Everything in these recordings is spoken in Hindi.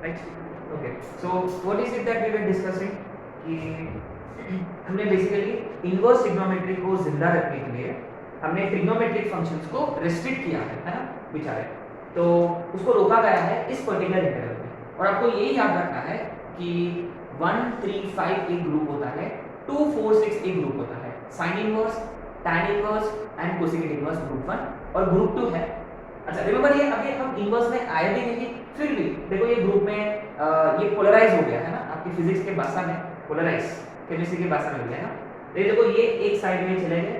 Right? Okay, so what is it that we were discussing कि हमने बेसिकली इनवर्स ट्रिग्नोमेट्री को जिंदा रखने के लिए हमने ट्रिग्नोमेट्रिक फंक्शंस को रिस्ट्रिक्ट किया है ना बेचारे, तो उसको रोका गया है इस पर्टिकुलर इंटरवल में। और आपको यही याद रखना है कि 1 3 5 एक ग्रुप होता है, 2 4 6 एक ग्रुप होता है, sine inverse, tan inverse and cosecant inverse group 1 और ग्रुप 2 है। अच्छा रिमेंबर, ये अभी हम इनवर्स में आए भी नहीं, फिर भी देखो ये ग्रुप में ये पोलराइज हो गया है ना, आपकी फिजिक्स के भाषा में पोलराइज, केमिस्ट्री की भाषा में हो गया है ना। तो ये देखो ये एक साइड में चले गए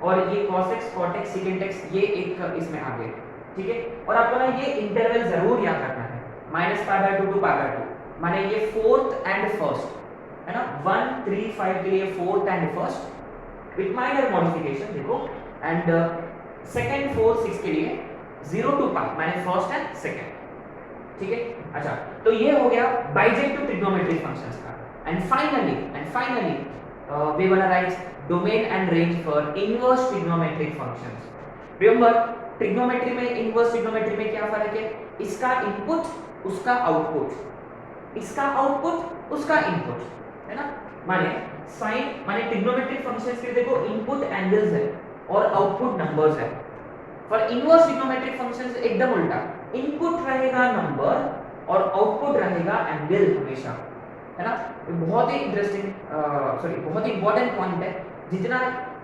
और ये cos x cot x secant x ये एक इसमें आ गए, ठीक है। और आपको ना ये इंटरवल जरूर याद रखना है, -π/2 to π/2, माने ये फोर्थ एंड फर्स्ट है ना, 1 3 5 के लिए fourth and first with minor modification देखो, एंड सेकंड 4 6 के लिए 0 to π माने फर्स्ट एंड सेकंड, ठीक है। अच्छा, तो ये हो गया बाइजेक्टिव ट्रिग्नोमेट्रिक फंक्शंस का। And finally we wanna write domain and range for inverse trigonometric functions. Remember, trigonometry में इनवर्स ट्रिग्नोमेट्री में क्या फर्क है? इसका इनपुट उसका आउटपुट, इसका आउटपुट उसका इनपुट, है ना। माने साइन माने ट्रिग्नोमेट्रिक फंक्शंस के देखो इनपुट एंगल्स है और आउटपुट नंबर्स है। फॉर इनवर्स ट्रिग्नोमेट्रिक फंक्शंस एकदम उल्टा, इनपुट रहेगा नंबर और आउटपुट रहेगा एंगल हमेशा, है ना। बहुत ही इंटरेस्टिंग बहुत ही इंपॉर्टेंट पॉइंट है। जितना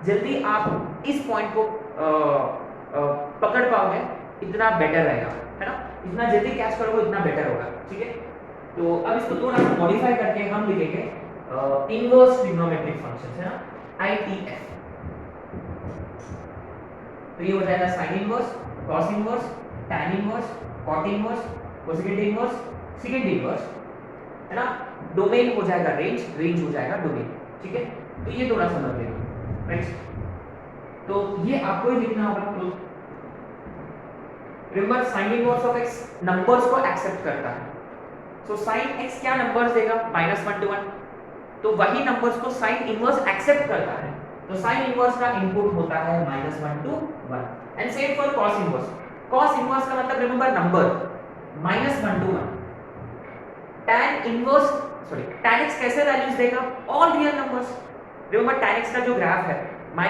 जल्दी आप इस पॉइंट को पकड़ पाओगे इतना बेटर रहेगा, है ना। इतना जल्दी कैच करोगे इतना बेटर होगा, ठीक है। तो अब इसको थोड़ा मॉडिफाई करके हम लिखेंगे इनवर्स ट्रिग्नोमेट्रिक फंक्शंस, है ना, ITF। तो ये हो जाएगा sine inverse, cos inverse, tan inverse, cot inverse, cosecant inverse, secant inverse, है ना। डोमेन हो जाएगा रेंज हो जाएगा डोमेन, ठीक है। तो ये थोड़ा समझ लेना, राइट। तो ये आपको ही लिखना होगा। तो remember sine inverse of x numbers को एक्सेप्ट करता है, सो साइन x क्या नंबर्स देगा? -1 to 1, तो वही नंबर्स को साइन इनवर्स एक्सेप्ट करता है, तो साइन इनवर्स का इनपुट होता है -1 to 1। And same for cos inverse, cos inverse का मतलब remember number, -1 to 1। tan inverse tan x कैसे वैल्यूज देगा? All real numbers. Remember tan x का जो ग्राफ है -∞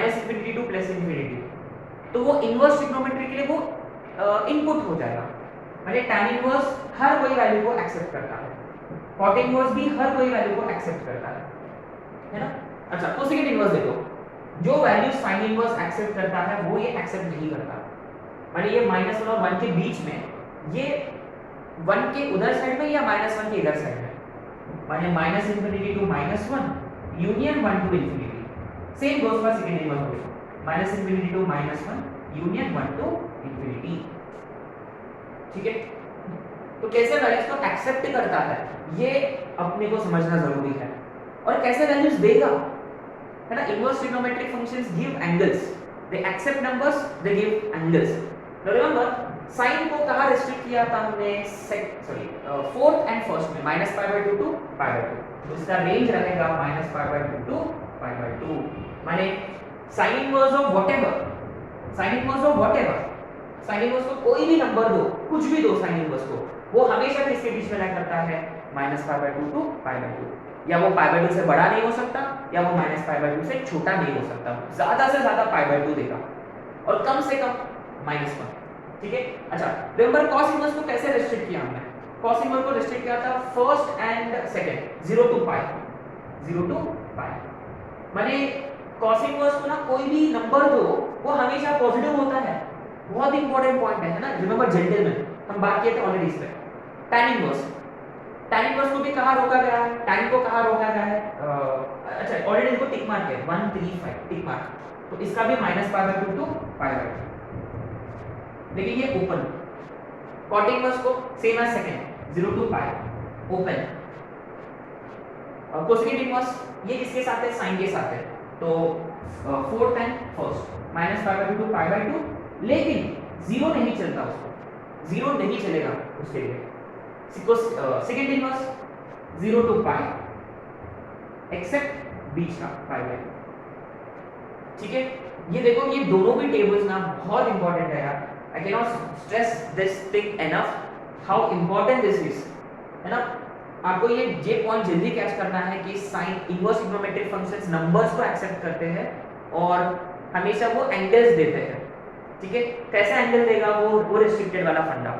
to +∞, तो वो इनवर्स ट्रिग्नोमेट्री के लिए वो इनपुट हो जाएगा, माने tan इनवर्स हर कोई वैल्यू को एक्सेप्ट करता है, cot इनवर्स भी हर कोई वैल्यू को एक्सेप्ट करता है ना। अच्छा, कोसेकेंट इनवर्स देखो, जो वैल्यू साइन इनवर्स एक्सेप्ट करता है वो ये एक्सेप्ट नहीं करता, माने ये -1 और 1 के बीच में, ये 1 के उधर साइड में या -1 के इधर साइड में, माने -∞ to -1 union 1 to ∞। Same goes for second inverse also, -∞ to -1 union 1 to ∞, ठीक है। तो कैसे वैल्यूज को एक्सेप्ट करता है ये अपने को समझना जरूरी है, और कैसे वैल्यूज देगा, है ना। Inverse trigonometric functions give angles, they accept numbers, they give angles. Remember sine को कहां रेस्ट्रिक्ट किया था हमने? फोर्थ एंड फर्स्ट में, -π/2 to π/2, तो इसका रेंज रहेगा -π/2 to π/2। माने sign inverse of whatever, sign inverse of whatever, sign inverse को कोई भी नंबर दो, कुछ भी दो साइन इनवर्स को, वो हमेशा इसके बीच में क्या करता है? -π/2 to π/2, या वो π/2 से बड़ा नहीं हो सकता, या वो -π/2 से छोटा नहीं हो सकता, ज्यादा से ज्यादा π/2 देगा, और कम से कम -1, ठीक है। अच्छा, रिमेंबर कॉस इनवर्स को कैसे रेस्ट्रिक्ट किया हमने? कॉस इनवर्स को रेस्ट्रिक्ट किया था first and second, 0 to π, 0 to π, माने कॉस इनवर्स को ना कोई भी नंबर दो वो हमेशा पॉजिटिव होता है, बहुत इंपॉर्टेंट पॉइंट है ना। रिमेंबर जेंटलमैन, हम बात किए थे ऑलरेडी इस पे। tan इनवर्स को भी कहां रोका गया है? tan को कहां रोका गया है? अच्छा, ऑलरेडी इसको टिक मार्क है, 1 3 5 टिक मार्क, तो इसका भी -π/2 to π/2। देखिए ये ओपन, cot इनवर्स को same as secant, 0 to π open, और कोसेकेंट इनवर्स ये किसके साथ है? साइन के साथ है, तो फोर्थ एंड फर्स्ट, -π/2 to π/2, लेकिन 0 नहीं चलता, उसको 0 नहीं चलेगा उसके लिए। सेकंड इनवर्स 0 to π एक्सेप्ट बीच का π/2, ठीक है। ये देखो, ये दोनों भी टेबल्स ना बहुत इंपॉर्टेंट है यार। I cannot stress this thing enough how important this is, है ना। आपको ये पॉइंट जल्दी कैच करना है कि sine inverse trigonometric functions numbers को एक्सेप्ट करते हैं और हमेशा वो एंगल्स देते हैं, ठीक है। कैसा एंगल देगा वो रिस्ट्रिक्टेड वाला फंडा,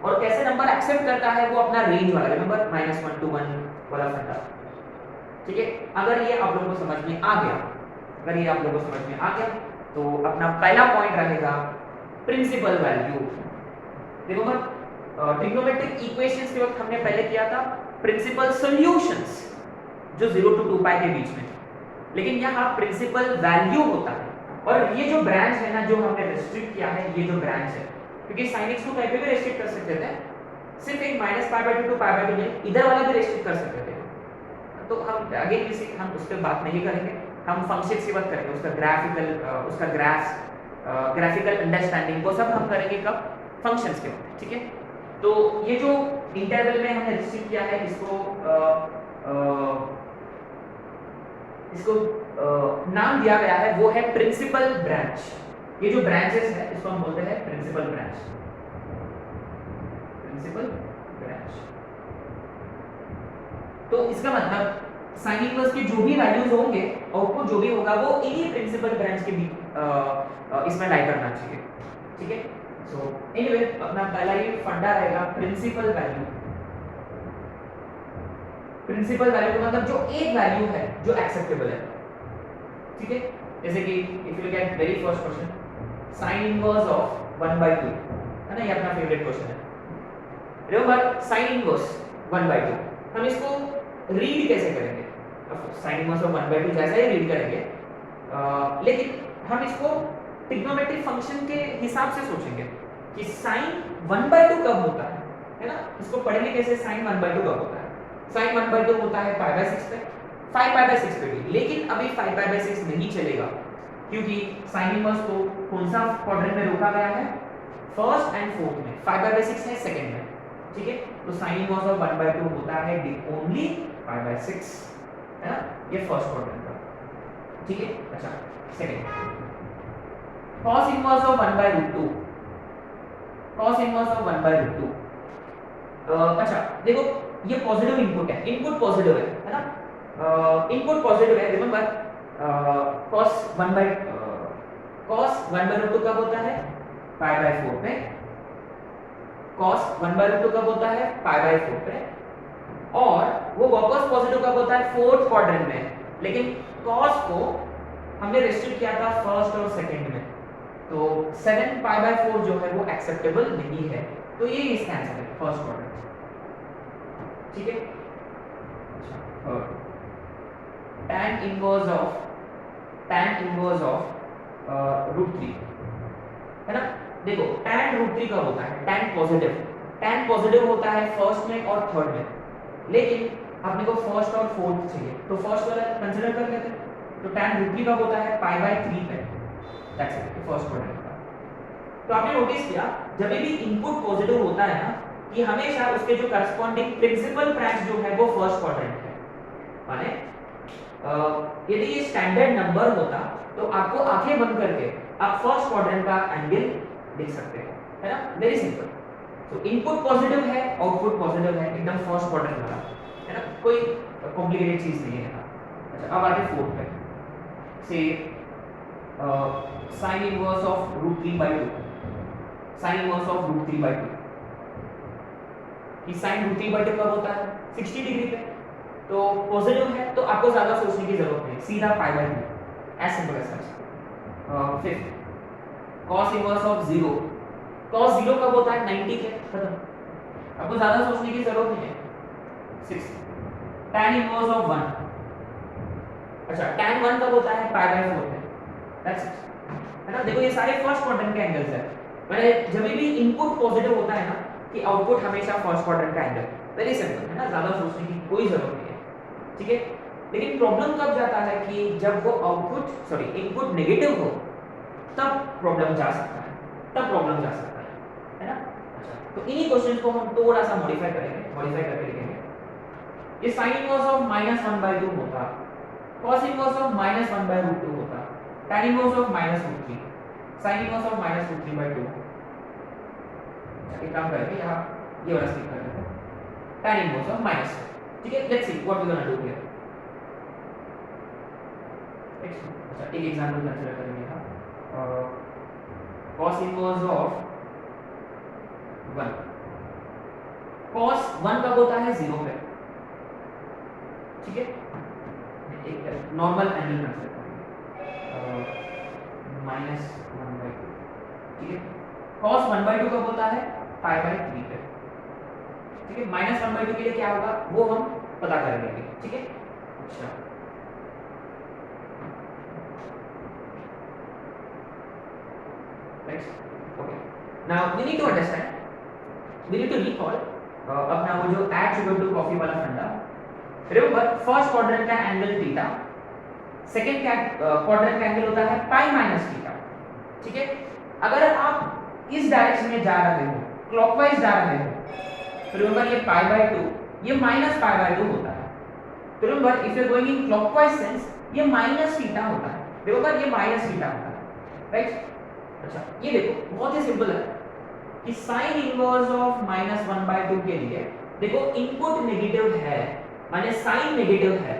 और कैसे नंबर एक्सेप्ट करता है वो अपना रेंज वाला, रिमेंबर -1 to 1 वाला फंडा, ठीक है। अगर ये आप लोगों को समझ में आ गया, अगर ये आप लोगों को समझ में आ गया तो अपना पहला पॉइंट रहेगा प्रिंसिपल वैल्यू। देखो ट्रिग्नोमेट्रिक इक्वेशंस के वक्त हमने पहले किया था प्रिंसिपल सॉल्यूशंस जो 0 to 2 पाई के बीच में, लेकिन यहाँ प्रिंसिपल वैल्यू होता है। और ये जो ब्रांच है ना जो हमने रिस्ट्रिक्ट किया है, ये जो ब्रांच है, क्योंकि sin x को कहीं पे भी रिस्ट्रिक्ट कर सकते थे, सिर्फ एक -π/2 to π/2 नहीं, इधर वाला भी रिस्ट्रिक्ट कर सकते थे। तो हम अगेन किसी हम उस पर बात नहीं करेंगे, हम फंक्शंस की बात करेंगे, उसका ग्राफिकल अंडरस्टैंडिंग वो सब हम करेंगे कब, फंक्शंस के वक्त, ठीक है। तो ये जो इंटरवल में हमने रिस्ट्रिक्ट किया है इसको नाम दिया गया है, वो है प्रिंसिपल ब्रांच। ये जो ब्रांचेस है इसको हम बोलते हैं प्रिंसिपल ब्रांच, प्रिंसिपल ब्रांच। तो इसका मतलब साइन इनवर्स के जो भी वैल्यूज होंगे, आउटपुट जो भी होगा वो इन्हीं प्रिंसिपल ब्रांच के इसमें लाई करना चाहिए, ठीक है। सो एनीवे अपना पहला ये फंडा रहेगा प्रिंसिपल वैल्यू। प्रिंसिपल वैल्यू का मतलब जो एक वैल्यू है जो एक्सेप्टेबल है, ठीक है। जैसे कि if you get very first question sin inverse of 1/2, है ना, ये अपना फेवरेट क्वेश्चन है। रिमेंबर sin इनवर्स 1/2, हम इसको रीड कैसे करेंगे, sin इनवर्स ऑफ 1/2 जैसा ही रीड करेंगे, लेकिन हम इसको ट्रिग्नोमेट्रिक फंक्शन के हिसाब से सोचेंगे कि sin 1/2 कब होता है ना। इसको पढ़ेंगे कैसे, sin 1/2 कब होता है। sin 1/2 होता है π/6 पे, 5π/6 पे भी, लेकिन अभी 5π/6 नहीं चलेगा, क्योंकि sin इनवर्स को कौन सा क्वाड्रेंट में रोका गया है, फर्स्ट एंड फोर्थ में, 5π/6 है सेकंड में, ठीक है। तो sin इनवर्स ऑफ 1/2 होता है ओनली 5/6, है ना, ये फर्स्ट क्वाड्रेंट का, ठीक है। अच्छा second cos inverse of 1/√2, cos inverse of 1/√2। अच्छा देखो ये पॉजिटिव इनपुट है, इनपुट पॉजिटिव है ना, इनपुट पॉजिटिव है। रिमेंबर cos 1/√2 कब होता है, π/4 पे, cos 1/√2 कब होता है, π/4 पे, और वो वापस पॉजिटिव कब होता है, फोर्थ क्वाड्रेंट में, लेकिन cos को हमने रिस्ट्रिक्ट किया था फर्स्ट और सेकंड में, तो 7π/4 जो है वो एक्सेप्टेबल नहीं है, तो ये इसका आंसर है फर्स्ट क्वाड्रेंट, ठीक है। अच्छा tan इनवर्स ऑफ √3, है ना। देखो tan √3 कब होता है, tan पॉजिटिव होता है फर्स्ट में और थर्ड में, लेकिन अपने को फर्स्ट और फोर्थ चाहिए, तो फर्स्ट वाला कंसीडर कर लेते हैं। तो tan √3 कब होता है, π/3 पे, दैट्स इट, फर्स्ट क्वाड्रेंट का। तो आपने नोटिस किया जब भी इनपुट पॉजिटिव होता है ना, कि हमेशा उसके जो करस्पॉन्डिंग प्रिंसिपल ब्रांच जो है वो फर्स्ट क्वाड्रेंट है। माने यदि ये स्टैंडर्ड नंबर होता तो आपको आंखें बंद करके आप फर्स्ट क्वाड्रेंट का एंगल देख सकते हो, है ना, वेरी सिंपल। तो इनपुट पॉजिटिव है, आउटपुट पॉजिटिव है, एकदम फर्स्ट क्वाड्रेंट वाला, है ना, कोई कॉम्प्लिकेटेड चीज नहीं है। अच्छा अब आगे फोर्थ पे, से sin inverse of √3/2, sin inverse of √3/2 कि sin √3/2 कब होता है, 60 डिग्री पे, तो पॉजिटिव है तो आपको ज्यादा सोचने की जरूरत नहीं, सीधा π/2, as simple as such. Fifth cos inverse of 0, cos 0 कब होता है, 90 के, खत्म, आपको ज्यादा सोचने की जरूरत नहीं है। सिक्स्थ tan इनवर्स ऑफ 1, अच्छा tan 1 कब होता है, π/4 पे, दैट्स इट, है ना। देखो ये सारे फर्स्ट क्वाड्रेंट के एंगल्स है, मैंने जब भी इनपुट पॉजिटिव होता है ना कि आउटपुट हमेशा फर्स्ट क्वाड्रेंट का एंगल, वेरी सिंपल, है ना, ज्यादा सोचने की कोई जरूरत नहीं है, ठीक है। लेकिन प्रॉब्लम कब जाता है कि जब वो इनपुट नेगेटिव हो, तब प्रॉब्लम जा सकता है ना। अच्छा तो इन्हीं क्वेश्चंस को हम थोड़ा सा मॉडिफाई करके लिखेंगे। ये sin इनवर्स ऑफ -1/2 होता, cos इनवर्स ऑफ -1/√2 होता, tan inverse of -√3, sin inverse of -√3/2। एक काम करेंगे यहाँ ये वाला स्किप कर लेते हैं। tan inverse of minus 4. ठीक है, let's see what we gonna do here. अच्छा, एक एग्जांपल कंसीडर करेंगे हम. cos inverse of 1. cos 1 कब होता है 0 पे. ठीक है, एक नॉर्मल एंगल कंसीडर करेंगे -1/2. ठीक है, cos 1/2 कब होता है π/3 पे. ठीक है, -1/2 के लिए क्या होगा वो हम पता करेंगे. ठीक है, अच्छा next. Okay, now we need to understand, we need to recall अपना वो जो ऐड शुगर टू कॉफी वाला फंडा. रिमेंबर फर्स्ट क्वाड्रेंट का एंगल थीटा, सेकंड क्वाड्रेंट का एंगल होता है पाई माइनस थीटा. ठीक है, अगर आप इस डायरेक्शन में जा रहे हो, क्लॉकवाइज जा रहे हो, तो रिमेंबर ये π/2 ये -π/2 होता है. तो remember if you are going in clockwise sense ये माइनस थीटा होता है. रिमेंबर ये माइनस थीटा होता है, राइट. अच्छा, ये देखो बहुत ही सिंपल है कि sin इनवर्स ऑफ -1/2 के लिए देखो इनपुट नेगेटिव है, माने साइन नेगेटिव है.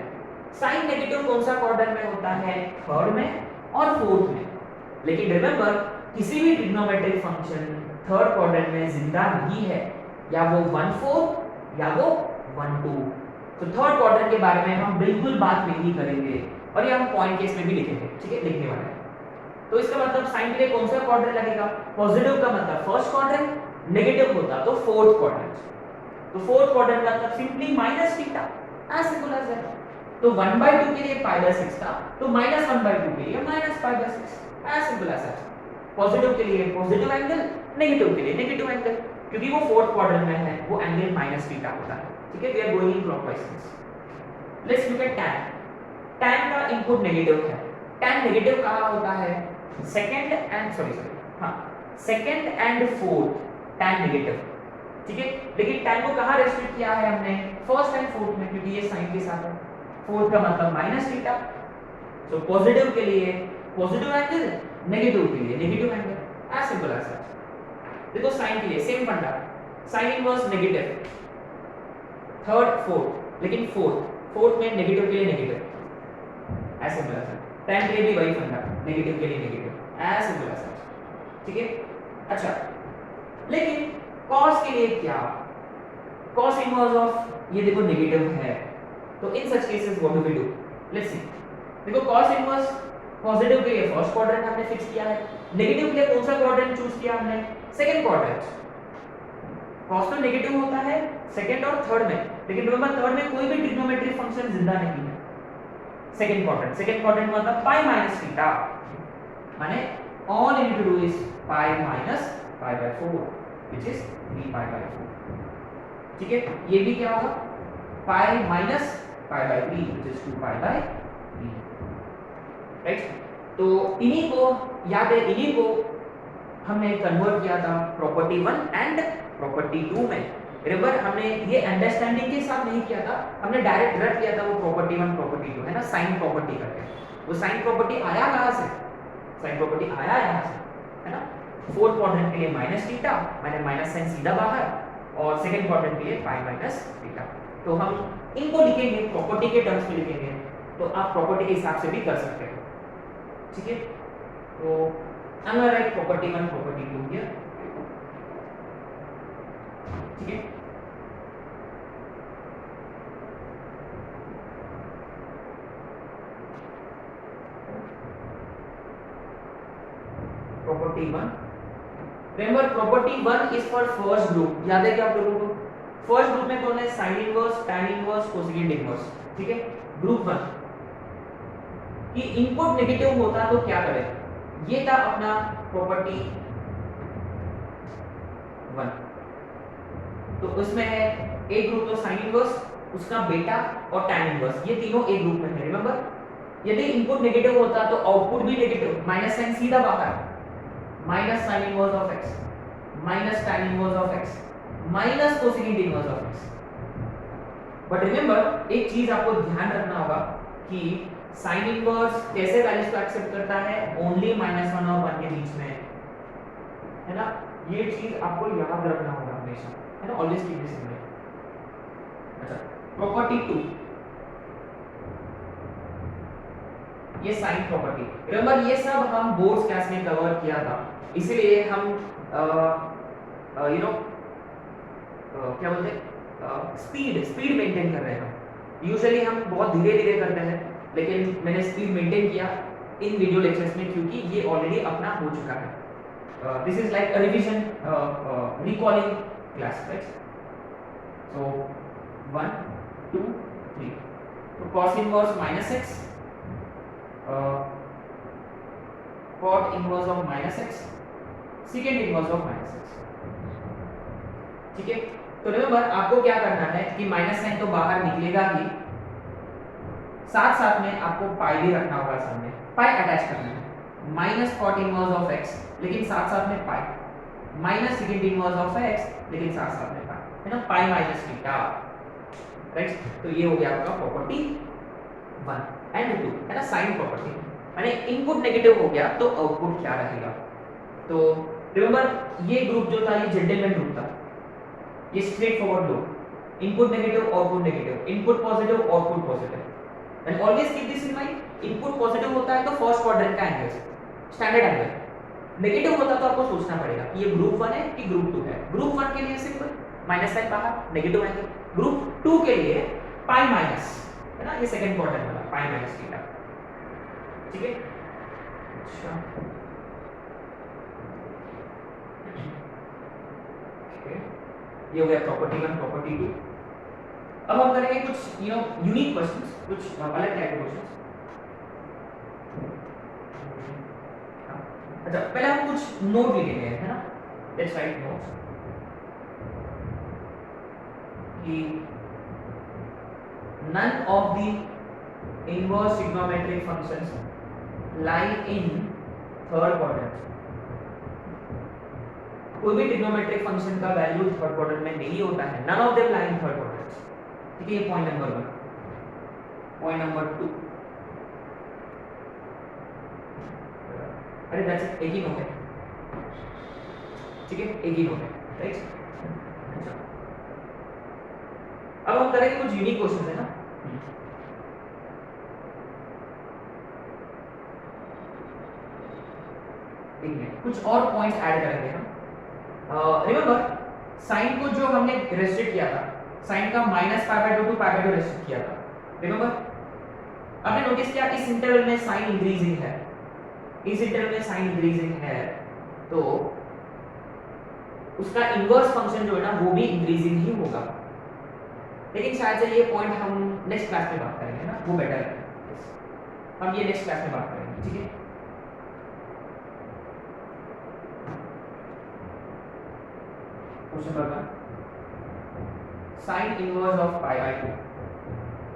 साइन नेगेटिव कौन सा क्वाड्रेंट में होता है, थर्ड में और फोर्थ में. लेकिन रिमेंबर किसी भी ट्रिग्नोमेट्रिक फंक्शन थर्ड क्वाड्रेंट में जिंदा नहीं है, या वो 1/4 या वो 1/2. तो थर्ड क्वाड्रेंट के बारे में हम बिल्कुल बात नहीं करेंगे और ये हम पॉइंट केस में भी लिखेंगे. ठीक है, लिखने वाले हैं. तो इसका मतलब साइन के लिए कौन सा क्वाड्रेंट लगेगा, पॉजिटिव का मतलब फर्स्ट क्वाड्रेंट, नेगेटिव होता तो फोर्थ क्वाड्रेंट. तो फोर्थ क्वाड्रेंट का मतलब simply minus theta, as simple as that. तो 1/2 के लिए π/6 था, तो -1/2 के लिए -π/6, as simple as that. Positive के लिए पॉजिटिव एंगल, नेगेटिव के लिए नेगेटिव एंगल, क्योंकि वो फोर्थ क्वाड्रेंट में है, वो एंगल -θ होता है. ठीक है, we are going in clockwise sense. Let's look at tan. tan का इनपुट नेगेटिव है. tan नेगेटिव कहां होता है, second and fourth tan negative. ठीक है, लेकिन tan को कहां रेस्ट्रिक्ट किया है हमने, फर्स्ट एंड फोर्थ में, क्योंकि ये साइन के साथ है. फोर्थ का मतलब -θ. सो पॉजिटिव के लिए पॉजिटिव एंगल, नेगेटिव के लिए negative angle, as simple as that. देखो साइन के लिए सेम फंडा, sine inverse negative third fourth, लेकिन फोर्थ में नेगेटिव के लिए negative, as simple as that. tan के लिए भी वही फंडा, नेगेटिव के लिए negative, as simple as that. ठीक है, अच्छा लेकिन cos के लिए क्या, cos इनवर्स ऑफ ये देखो नेगेटिव है. तो in such cases what do we do, let's see. देखो cos इनवर्स पॉजिटिव के लिए फर्स्ट क्वाड्रेंट हमने फिक्स किया है, नेगेटिव के लिए कौन सा क्वाड्रेंट चूज किया हमने, सेकंड क्वाड्रेंट. cos तो नेगेटिव होता है सेकंड और थर्ड में, लेकिन रिमेंबर थर्ड में कोई भी ट्रिग्नोमेट्रिक फंक्शन जिंदा नहीं है. सेकंड क्वाड्रेंट मतलब π-θ, माने all you need to do is π minus π/4 which is 3π/4. ठीक है, ये भी क्या होगा π minus π/3 which is 2π/3. राइट. तो इन्हीं को याद है, इन्हीं को हमने कन्वर्ट किया था प्रॉपर्टी 1 एंड प्रॉपर्टी 2 में. रिमेंबर हमने ये अंडरस्टैंडिंग के साथ नहीं किया था, हमने डायरेक्ट रट किया था वो प्रॉपर्टी 1 प्रॉपर्टी 2 है ना, साइन प्रॉपर्टी करके. वो साइन प्रॉपर्टी आया कहां से, साइन प्रॉपर्टी आया यहां से, है ना. फोर्थ क्वाड्रेंट के लिए -θ, माने माइनस साइन सीधा बाहर, और सेकंड क्वाड्रेंट के लिए π-θ. तो हम इनको लिखेंगे प्रॉपर्टी के टर्म्स में लिखेंगे, तो आप प्रॉपर्टी के हिसाब से भी कर सकते हो. ठीक है, तो I will write property 1 property 2 here. ठीक है, property 1. Remember property 1 is for first group. याद है क्या आप लोगों को, फर्स्ट ग्रुप में कौन है, sine inverse, tan inverse, cosecant inverse. ठीक है, ग्रुप 1 कि इनपुट नेगेटिव होता तो क्या करें, ये था अपना प्रॉपर्टी 1. तो उसमें है एक ग्रुप तो साइन इनवर्स, उसका बेटा और tan इनवर्स, ये तीनों एक ग्रुप में है. रिमेंबर यदि इनपुट नेगेटिव होता तो आउटपुट भी नेगेटिव, माइनस साइन सीधा बाहर, minus sign inverse of x minus tan inverse of x minus cosecant inverse of x. But remember एक चीज आपको ध्यान रखना होगा कि साइन इनवर्स कैसे वैल्यूज को एक्सेप्ट करता है, ओनली -1 और 1 के बीच में, है ना. ये चीज आपको याद रखना होगा हमेशा, है ना. Always keep this in mind. अच्छा, प्रॉपर्टी 2, ये साइन प्रॉपर्टी। रिमेंबर ये सब हम बोर्ड्स क्लास में कवर किया था, इसीलिए हम यू नो क्या बोलते हैं स्पीड मेंटेन कर रहे हैं। यूजुअली हम बहुत धीरे धीरे करते हैं, लेकिन मैंने स्पीड मेंटेन किया इन वीडियो लेक्चर्स में क्योंकि ये ऑलरेडी अपना हो चुका है। This is like a revision recalling class, right? So 1 2 3, तो cos inverse -x, cot inverse of -x, secant inverse of -x, ठीक है? तो रिमेंबर आपको क्या करना है कि माइनस साइन तो बाहर निकलेगा ही, साथ साथ में आपको पाई भी रखना होगा सामने, पाई अटैच करना है, minus cot inverse of x, लेकिन साथ साथ में pi, minus secant inverse of x, लेकिन साथ साथ में पाई, है ना? Pi minus theta, right? तो ये हो गया आपका प्रॉपर्टी 1 एंड 2, है ना? साइन प्रॉपर्टी, यानी इनपुट नेगेटिव हो गया तो आउटपुट क्या रहेगा? तो रिमेंबर ये ग्रुप जो था ये जेंटलमैन ग्रुप था, ये straight forward low, input negative output negative, input positive output positive, and always keep this in mind, input positive होता है तो फर्स्ट क्वाड्रेंट का एंगल स्टैंडर्ड एंगल, नेगेटिव होता तो आपको सोचना पड़ेगा कि ये ग्रुप 1 है कि ग्रुप 2 है। ग्रुप 1 के लिए सिंपल माइनस साइन बाहर, नेगेटिव एंगल, ग्रुप 2 के लिए पाई माइनस, है ना? ये सेकंड क्वाड्रेंट वाला पाई माइनस थीटा, ठीक है? अच्छा, ये हो गया प्रॉपर्टी 1, प्रॉपर्टी 2। अब हम करेंगे कुछ यूनिक क्वेश्चंस, कुछ अलग टाइप के क्वेश्चंस। अच्छा, पहले हम कुछ नोट लिखेंगे, है ना? लेट्स राइट नोट्स कि none of the inverse trigonometric functions lie in third quadrant। कोई भी ट्रिग्नोमेट्रिक फंक्शन का वैल्यू थर्ड क्वाड्रेंट में नहीं होता है, none of them lie in third quadrant, ठीक है? ये पॉइंट नंबर 1। पॉइंट नंबर 2, अरे दैट्स इट, एक ही नोट है, ठीक है? एक ही नोट है, राइट? अब हम करेंगे कुछ यूनिक क्वेश्चन, है ना? कुछ और पॉइंट्स ऐड करेंगे हम। रिमेंबर साइन को जो हमने रेस्ट्रिक्ट किया था, साइन का -π/2 टू π/2 रेस्ट्रिक्ट किया था, रिमेंबर? आपने नोटिस किया इस इंटरवल में साइन इंक्रीजिंग है, इस इंटरवल में साइन इंक्रीजिंग है, तो उसका इनवर्स फंक्शन जो है ना वो भी इंक्रीजिंग ही होगा। लेकिन शायद से ये पॉइंट हम नेक्स्ट क्लास में बात करेंगे ना, वो बेटर है, हम ये नेक्स्ट क्लास में बात करेंगे, ठीक है? Question number 1, sine inverse of π/2,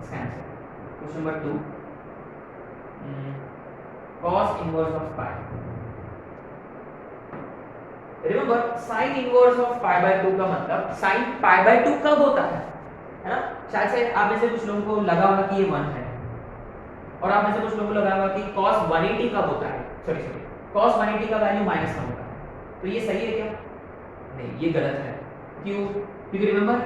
इसका answer. Question number 2, cos inverse of π। Remember sine inverse of π/2 का मतलब साइन π/2 कब होता है ना? शायद से आप में से कुछ लोगों को लगा होगा कि ये 1 है, और आप में से कुछ लोगों को लगा होगा कि cos 180 कब होता है, सॉरी cos 180 का वैल्यू -1 होता है। तो ये सही है क्या? नहीं, ये गलत है। क्यों? क्योंकि रिमेंबर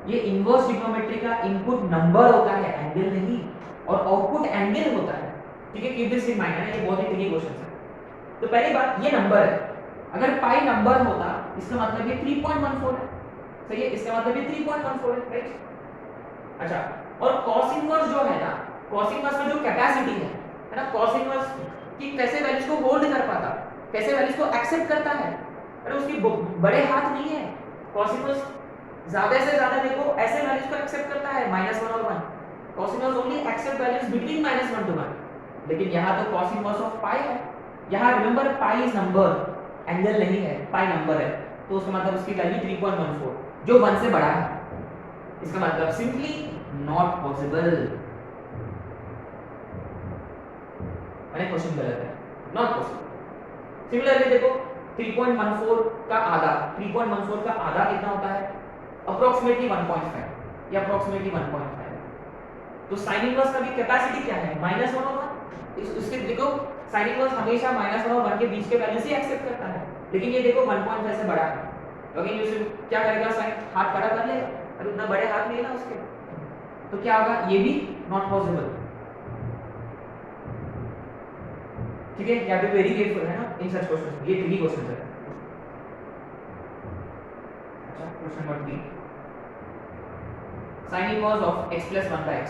ये इनवर्स ट्रिग्नोमेट्री का इनपुट नंबर होता है, एंगल नहीं, और आउटपुट एंगल होता है, ठीक है? कीप दिस इन माइंड, है ना? ये बहुत ही ट्रिकी क्वेश्चन है। तो पहली बात, ये नंबर है, अगर पाई नंबर होता इसका मतलब ये 3.14 है, सही है? इसका मतलब ये 3.14 है, राइट? अच्छा, और cos इनवर्स जो है ना, cos इनवर्स में जो कैपेसिटी है ना, cos इनवर्स की कैसे वैल्यूज को होल्ड कर पाता, कैसे वैल्यूज को एक्सेप्ट करता है, अरे उसकी बड़े हाथ नहीं है। cos इनवर्स ज्यादा से ज्यादा देखो ऐसे वैल्यूज को एक्सेप्ट करता है -1 और 1, cos inverse only accept values between -1 to 1, लेकिन यहाँ तो cos इनवर्स ऑफ पाई है, यहाँ remember pi is number, angle नहीं है, पाई नंबर है, तो उसका मतलब उसकी वैल्यू 3.14 जो 1 से बड़ा है, इसका मतलब सिंपली नॉट पॉसिबल, मैंने क्वेश्चन गलत है, नॉट पॉसिबल। सिमिलरली देखो 3.14 का आधा, 3.14 का आधा कितना होता है? अप्रोक्सीमेटली 1.5 या अप्रोक्सीमेटली 1.5। तो साइन इनवर्स का भी कैपेसिटी क्या है? -1 और 1। इसके देखो साइन इनवर्स हमेशा -1 और 1 के बीच के वैल्यू से एक्सेप्ट करता है, लेकिन ये देखो 1.5 से बड़ा है, अगेन यूं क्या करेगा? साइन हाथ खड़ा कर लेगा, अरे उतना बड़े हाथ नहीं है ना उसके, तो क्या होगा, ये भी नॉट पॉसिबल। ठीक है, यहाँ पे वेरी केयरफुल है ना इन सच क्वेश्चन, ये ट्रिकी क्वेश्चन है। अच्छा, question number 3, sin inverse of x plus 1 by x,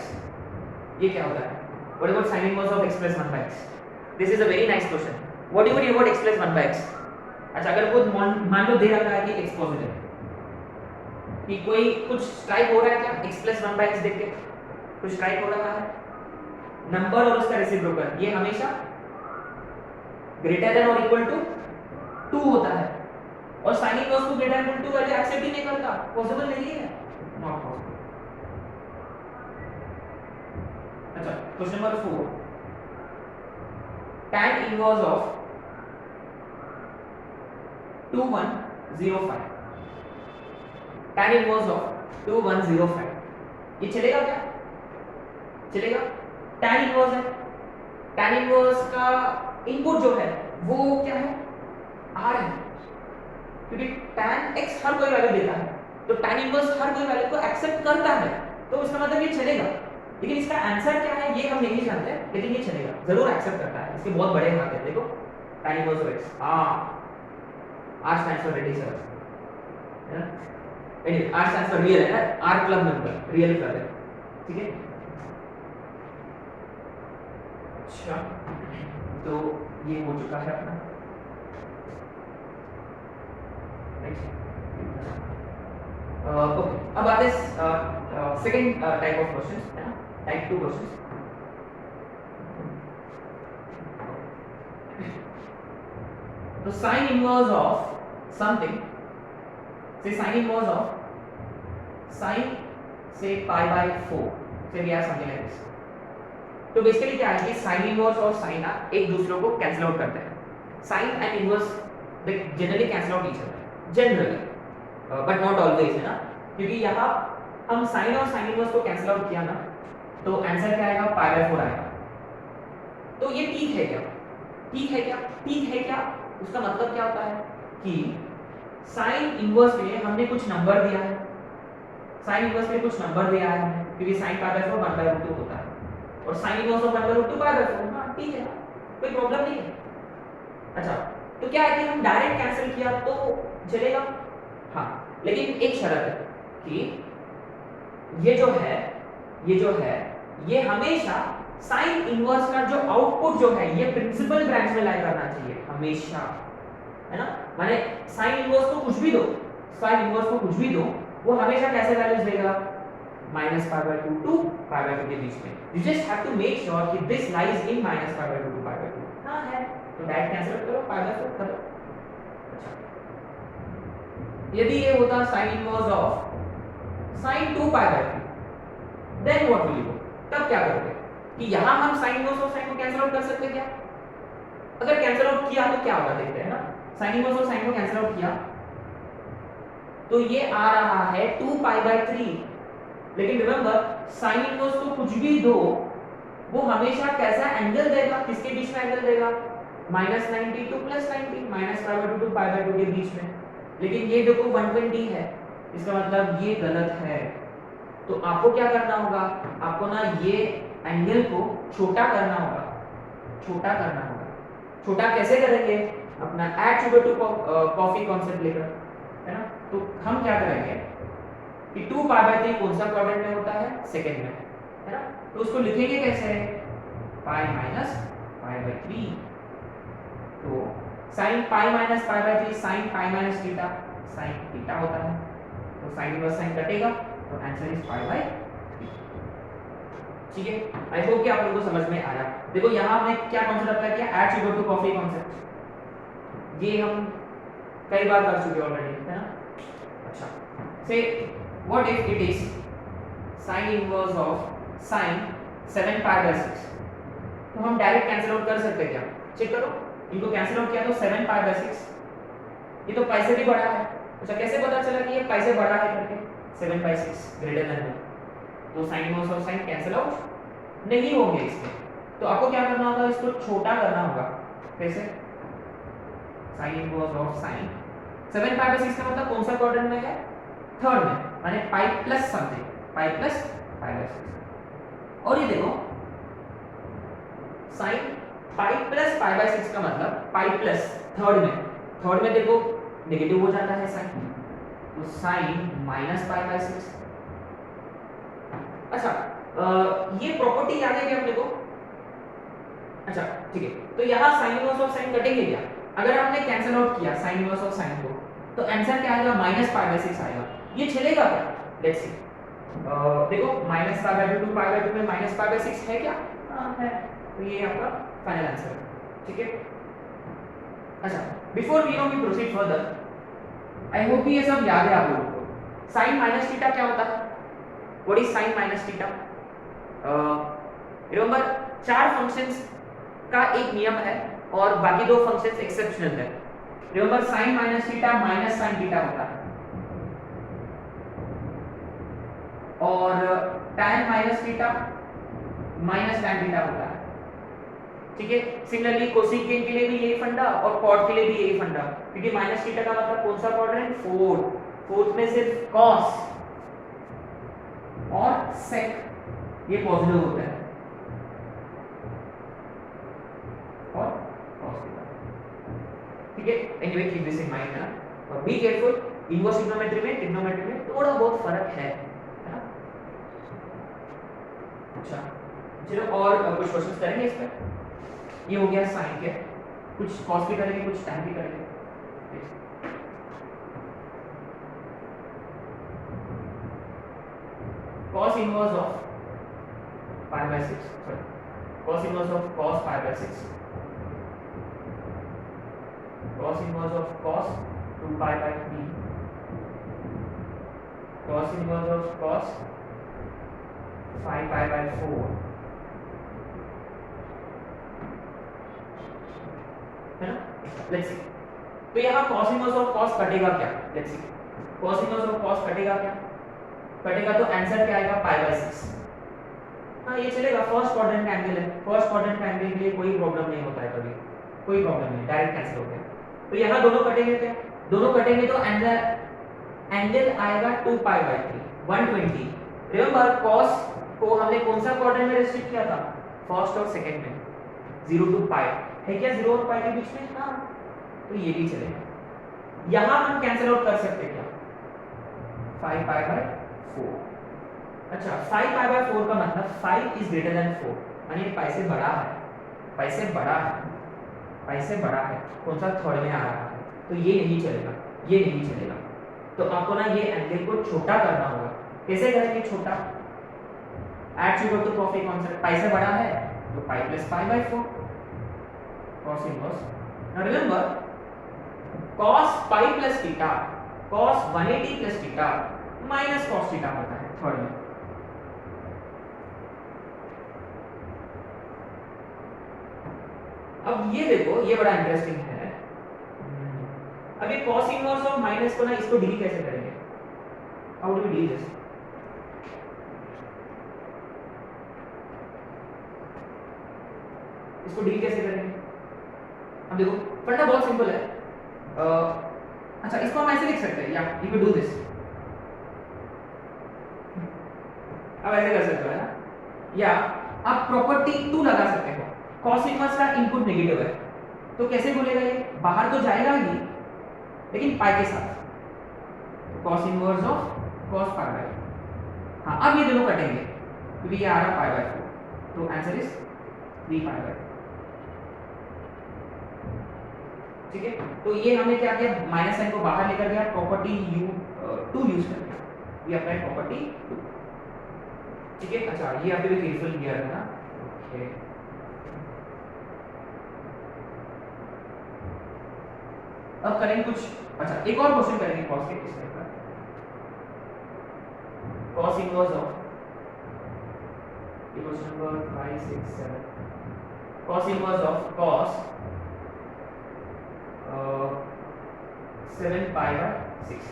ये क्या होता है? What about sin inverse of x plus 1 by x? This is a very nice question. What do you mean about x plus 1 by x? अच्छा, अगर वो मान लो दे रखा है कि x पॉजिटिव, कि कोई कुछ स्ट्राइक हो रहा है क्या x plus 1 by x देख के, कुछ स्ट्राइक हो रहा है, नंबर और उसका रेसिप्रोकल ये हमेशा ग्रेटर देन और इक्वल टू 2 होता है, और sin इनवर्स को ग्रेटर देन 2 वैल्यू एक्सेप्ट ही नहीं करता, पॉसिबल नहीं है, नॉट पॉसिबल। अच्छा, question number 4, tan inverse of 2105, tan inverse of 2105, ये चलेगा क्या? चलेगा। tan इनवर्स है, tan इनवर्स का इनपुट जो है वो क्या है, r है, क्योंकि tan x हर कोई वैल्यू देता है, तो tan इनवर्स हर कोई वैल्यू को एक्सेप्ट करता है, तो इसका मतलब ये चलेगा। लेकिन इसका आंसर क्या है ये हम नहीं जानते, लेकिन ये चलेगा, जरूर एक्सेप्ट करता है, इसके बहुत बड़े हाथ है, देखो tan inverse of x, r stands for radical, है ना, r stands for real है, r club number, real club है, ठीक है। अच्छा, तो ये हो चुका है अपना, ओके, अब आते हैं सेकंड टाइप ऑफ क्वेश्चंस, है ना, टाइप 2 क्वेश्चंस। तो sine inverse of something, say sine inverse of sine से pi by 4, say we have something like this. तो बेसिकली क्या है कि साइन इनवर्स और साइन एक दूसरे को कैंसिल आउट करते हैं, sine and inverse they generally cancel out each other, generally, but not always, है ना, क्योंकि यहाँ हम साइन और साइन इनवर्स को कैंसिल आउट किया ना, तो आंसर क्या आएगा, पाई बाय 4 आएगा। तो ये ठीक है क्या? ठीक है क्या? ठीक है क्या? उसका मतलब क्या होता है कि साइन इनवर्स में हमने कुछ नंबर दिया है, साइन इनवर्स में कुछ नंबर दिया है हमने, क्योंकि sine pi by 4 1 by root 2 होता है, और sine inverse of 1 by root 2 pi by 4, हां ठीक है, कोई प्रॉब्लम नहीं है। अच्छा, तो क्या है कि हम डायरेक्ट कैंसिल किया तो चलेगा, हाँ, लेकिन एक शर्त है कि ये जो है ये हमेशा साइन इनवर्स का जो आउटपुट जो है ये प्रिंसिपल ब्रांच में लाई करना चाहिए हमेशा, है ना, माने साइन इनवर्स को कुछ भी दो, साइन इनवर्स को कुछ भी दो, वो हमेशा कैसे वैल्यूज देगा, minus pi by 2 to pi by 2 के बीच में। You just have to make sure कि this lies in minus pi by 2 to pi by 2, हां है, तो डायरेक्ट कैंसिल करो, पाई बाय 4 करो। अच्छा, यदि ये होता sine inverse of sin 2 pi by 3, then what will you do, तब क्या करोगे कि यहां हम sin इनवर्स और sin को कैंसिल आउट कर सकते हैं क्या? अगर कैंसिल आउट किया तो क्या होगा देखते हैं ना, sin इनवर्स और sin को कैंसिल आउट किया तो ये आ रहा है 2 पाई बाय 3, लेकिन रिमेंबर sin इनवर्स को कुछ भी दो वो हमेशा कैसा एंगल देगा, किसके बीच में एंगल देगा, -90 to +90, minus pi by 2 to pi by 2 के बीच में, लेकिन ये देखो 120 है, इसका मतलब ये गलत है। तो आपको क्या करना होगा, आपको ना ये एंगल को छोटा करना होगा, छोटा करना होगा। छोटा कैसे करेंगे, अपना add sugar to coffee concept लेकर, है ना, तो हम क्या करेंगे कि 2 पाई बाय 3 कौन सा क्वाड्रेंट में होता है, सेकंड में, है ना, तो उसको लिखेंगे कैसे, पाई माइनस पाई बाय 3, तो sin pi minus pi by 3 sin pi minus theta, sin theta होता है, तो sin इनवर्स sin कटेगा, तो आंसर इज पाई बाय 3। ठीक है, आई होप कि आप लोगों को समझ में आया। देखो यहां हमने क्या कॉन्सेप्ट अप्लाई किया, add sugar to coffee concept, ये हम कई बार कर चुके ऑलरेडी, है ना। अच्छा, से what if it is sin inverse of sin 7 pi by 6, तो हम डायरेक्ट कैंसिल आउट कर सकते हैं क्या, चेक करो, इनको कैंसिल आउट किया तो 7 पाई बाय 6, ये तो पाई से भी बड़ा है। अच्छा, कैसे पता चला कि ये पाई से बड़ा है करके, 7 बाय 6 ग्रेटर देन 1, तो sin inverse of sin cancel out नहीं होंगे इसमें, तो आपको क्या करना होगा, इसको छोटा करना होगा, कैसे, sin inverse of sin 7 pi by 6 का मतलब कौन सा क्वाड्रेंट में है, थर्ड में, माने pi plus something, pi plus pi pi by 6। और ये देखो sine pi plus pi by 6 का मतलब पाई प्लस थर्ड में देखो नेगेटिव हो जाता है साइन, तो साइन माइनस पाई बाय 6। अच्छा ये प्रॉपर्टी याद है क्या अपने को? अच्छा ठीक है, तो यहाँ साइन इनवर्स ऑफ साइन कटेंगे क्या? अगर आपने कैंसिल आउट किया साइन इनवर्स ऑफ साइन को, तो आंसर क्या आएगा? माइनस पाई बाय 6 आएगा। ये चलेगा क्या? Let's see. देखो minus pi by 2 pi by 2 में माइनस पाई बाय 6 है क्या? हाँ है, तो ये आपका फाइनल आंसर है। ठीक है। अच्छा before we proceed further, I hope ये सब याद है आप लोगों को। साइन माइनस थीटा क्या होता है? What is sine minus theta? Remember 4 functions का एक नियम है और बाकी 2 फंक्शंस एक्सेप्शनल है। Remember sine minus theta minus sine theta होता है, और tan minus theta minus tan theta होता है। ठीक है। सिमिलरली कोसेकेंट के लिए भी यही फंडा और कॉट के लिए भी यही फंडा, क्योंकि माइनस थीटा का मतलब कौन सा क्वाड्रेंट? फोर्थ में सिर्फ कॉस और सेक ये पॉजिटिव होता है और cos थीटा। ठीक है। Anyway keep this in mind ना, और बी केयरफुल। इनवर्स ट्रिग्नोमेट्री में थोड़ा बहुत फर्क है ना। अच्छा चलो और कुछ क्वेश्चंस करेंगे इस पर। ये हो गया साइन के, कुछ cos भी करेंगे कुछ tan भी करेंगे। cos inverse of pi by 6, sorry cos inverse of cos pi by 6, cos inverse of cos 2 pi by 3, cos inverse of cos 5 pi by 4 है ना। Let's see. तो यहाँ cos इनवर्स ऑफ cos कटेगा क्या? Let's C. cos inverse of cos कटेगा क्या? कटेगा तो आंसर क्या आएगा? पाई बाय 6। हाँ ये चलेगा, फर्स्ट क्वाड्रेंट का एंगल है, फर्स्ट क्वाड्रेंट का एंगल के लिए कोई प्रॉब्लम नहीं होता है कभी, कोई प्रॉब्लम नहीं, डायरेक्ट कैंसिल हो गया। तो यहाँ दोनों कटेंगे क्या? दोनों कटेंगे तो एंगल आएगा 2 पाई बाय 3 120। रिमेंबर cos को हमने कौन सा क्वाड्रेंट में रिस्ट्रिक्ट किया था? फर्स्ट और सेकंड में। 0 to पाई है क्या 0 और पाई के बीच में? हाँ, तो ये भी चलेगा। यहाँ हम कैंसिल आउट कर सकते क्या? 5 पाई बाय 4। अच्छा 5 पाई बाय 4 का मतलब 5 इज ग्रेटर देन 4, यानी पाई से बड़ा है, पाई से बड़ा है, पाई से बड़ा है, कौन सा? थर्ड में आ रहा है, तो ये नहीं चलेगा, ये नहीं चलेगा। तो आपको ना ये एंगल को छोटा करना होगा। कैसे करेंगे छोटा? Add sugar to coffee concept, pi से बड़ा है तो pi plus pi by 4 cos inverse. Now remember cos pi plus theta cos 180 plus theta minus cos theta होता है थर्ड में। अब ये देखो, ये बड़ा इंटरेस्टिंग है। अब ये cos इनवर्स ऑफ माइनस को ना, इसको डील कैसे करेंगे? How do we deal this? इसको डील कैसे करेंगे? अब देखो फंडा बहुत सिंपल है। अच्छा इसको हम ऐसे लिख सकते हैं, या यू कैन डू दिस। अब ऐसे कर सकते हो है ना, या आप प्रॉपर्टी 2 लगा सकते हो। cos इनवर्स का इनपुट नेगेटिव है, तो कैसे बोलेगा ये? बाहर तो जाएगा ही, लेकिन पाई के साथ। cos inverse of cos pi by, हाँ अब ये दोनों कटेंगे क्योंकि ये आ रहा पाई बाय 4, तो आंसर इज 3 पाई बाय। ठीक है। तो ये हमने क्या किया? माइनस साइन को बाहर लेकर गया, प्रॉपर्टी U2 यूज कर दिया, ये अपना प्रॉपर्टी 2। ठीक है। अच्छा ये आपके भी केयरफुल किया है ना। ओके अब करेंगे कुछ, अच्छा एक और क्वेश्चन करेंगे cos के इस टाइप का। cos इनवर्स ऑफ, ये question number 5 6 7, cos inverse of cos 7 pi by 6।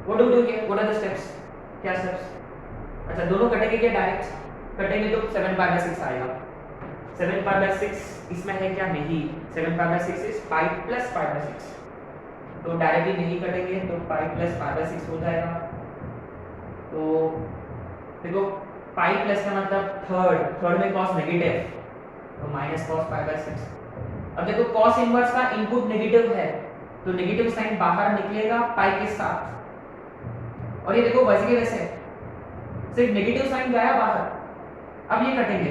What do we do here? What are the steps? क्या स्टेप्स? अच्छा दोनों कटेंगे क्या? डायरेक्ट कटेंगे तो 7 पाई बाय 6 आएगा। 7 पाई बाय 6 इसमें है क्या? नहीं। 7 pi by 6 is pi plus pi by 6, तो डायरेक्टली नहीं कटेंगे, तो पाई प्लस पाई बाय 6 हो जाएगा। तो देखो पाई प्लस का मतलब थर्ड में कॉस नेगेटिव, तो माइनस कॉस पाई बाय 6। अब देखो कॉस इनवर्स का इनपुट नेगेटिव है, तो नेगेटिव साइन बाहर निकलेगा पाई के साथ, और ये देखो वैसे के वैसे सिर्फ नेगेटिव साइन गया बाहर। अब ये कटेंगे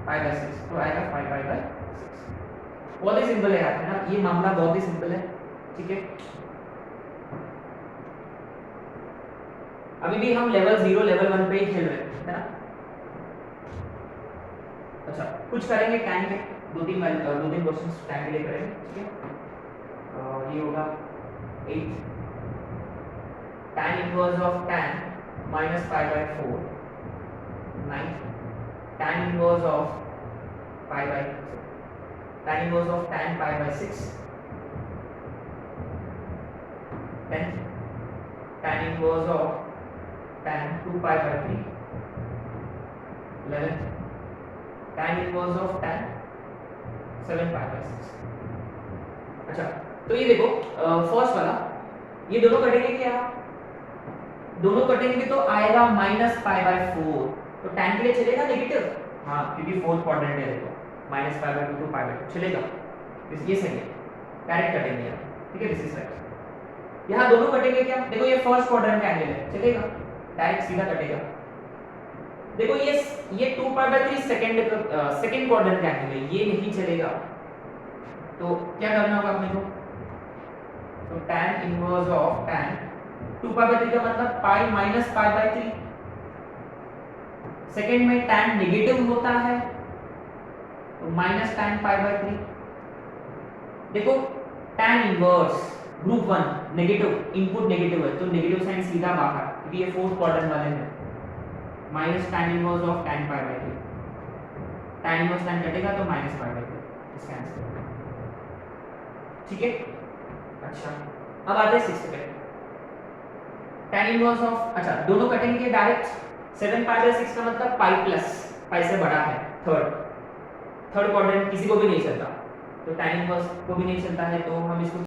पाई बाय 6, तो आएगा पाई बाय 6। बहुत ही सिंपल है यार, है ना, ये मामला बहुत ही सिंपल है, ठीक है। अभी भी हम लेवल 0 लेवल 1 पे ही खेल रहे हैं, है ना। अच्छा कुछ करेंगे टैन के, दो तीन क्वेश्चंस टैन के लिए करेंगे, ठीक है। ये होगा 8 tan inverse of tan minus pi by 4, 9 tan inverse of pi by tan inverse of tan pi by 6, 10 tan inverse of tan 2 pi by 3, 11 tan inverse of tan 7 pi by 6। अच्छा तो ये देखो फर्स्ट वाला, ये दोनों कटेंगे क्या, दोनों कटेंगे तो आएगा माइनस पाई बाय 4, तो tan के लिए चलेगा नेगेटिव, हाँ क्योंकि फोर्थ क्वाड्रेंट है, देखो minus pi by 2 to pi by 2 चलेगा, ये सही है, डायरेक्ट कटेंगे यार, ठीक है, दिस इज राइट। यहाँ दोनों कटेंगे क्या, देखो ये फर्स्ट क्वाड्रेंट का एंगल है, चलेगा डायरेक्ट सीधा कटेगा। देखो ये 2 पाई बाय 3 सेकंड क्वाड्रेंट का एंगल है, ये नहीं चलेगा, तो क्या करना होगा अपने को, तो tan inverse of tan 2 pi by 3 का मतलब pi minus pi by 3, second में tan नेगेटिव होता है तो माइनस tan पाई बाय 3। देखो tan inverse group 1 negative, input negative है तो नेगेटिव साइन सीधा बाहर, क्योंकि ये फोर्थ क्वाड्रेंट वाले हैं, minus tan inverse of tan pi by 3, tan inverse tan कटेगा तो माइनस पाई बाय 3, इसका आंसर, ठीक है। अच्छा अब आते हैं 6 पे, tan इनवर्स ऑफ, अच्छा दोनों कटेंगे डायरेक्ट, 7 पाई बाय 6 का मतलब पाई प्लस पाई से बड़ा है, थर्ड क्वाड्रेंट किसी को भी नहीं चलता, तो tan इनवर्स को भी नहीं चलता है, तो हम इसको